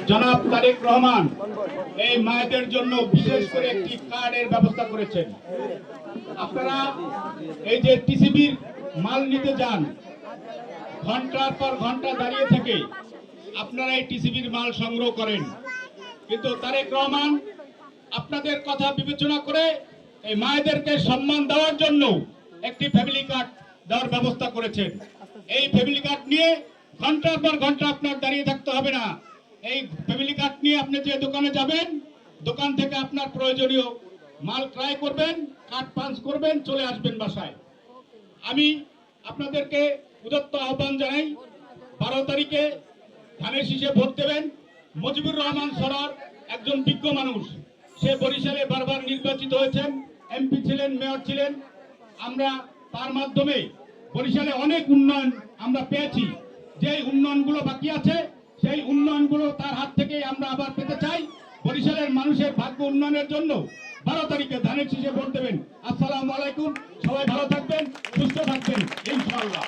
জনাব তারেক রহমান এই মায়েদের জন্য বিশেষ করে একটি কার্ডের ব্যবস্থা করেছেন। আপনারা এই যে টিসিবির মাল নিতে যান, ঘন্টার পর ঘন্টা দাঁড়িয়ে থেকে আপনারা এই টিসিবির মাল সংগ্রহ করেন, কিন্তু তারেক রহমান আপনাদের কথা বিবেচনা করে এই মায়েদেরকে সম্মান দেওয়ার জন্য একটি ফ্যামিলি কার্ড দেওয়ার ব্যবস্থা করেছেন। এই ফ্যামিলি কার্ড নিয়ে ঘন্টার পর ঘন্টা আপনার দাঁড়িয়ে থাকতে হবে না। এই ফ্যামিলি কার্ড নিয়ে আপনি যে দোকানে যাবেন, দোকান থেকে আপনার প্রয়োজনীয় মাল ক্রয় করবেন, কার্ড পাঞ্চ করবেন, চলে আসবেন বাসায়। আমি আপনাদেরকে উদাত্ত আহ্বান জানাই, 12 তারিখে ধানের শীষে ভোট দেবেন। মুজিবুর রহমান সরকার একজন বিজ্ঞ মানুষ, সে বরিশালে বারবার নির্বাচিত হয়েছেন, এমপি ছিলেন, মেয়র ছিলেন। আমরা তার মাধ্যমে বরিশালে অনেক উন্নয়ন আমরা পেয়েছি। যে উন্নয়নগুলো বাকি আছে সেই উন্নয়নগুলো তার হাত থেকে আমরা আবার পেতে চাই। বরিশালের মানুষের ভাগ্য উন্নয়নের জন্য 12 তারিখে ধানের শীষে ভোট দেবেন। আসসালামু আলাইকুম, সবাই ভালো থাকবেন, সুস্থ থাকবেন ইনশাআল্লাহ।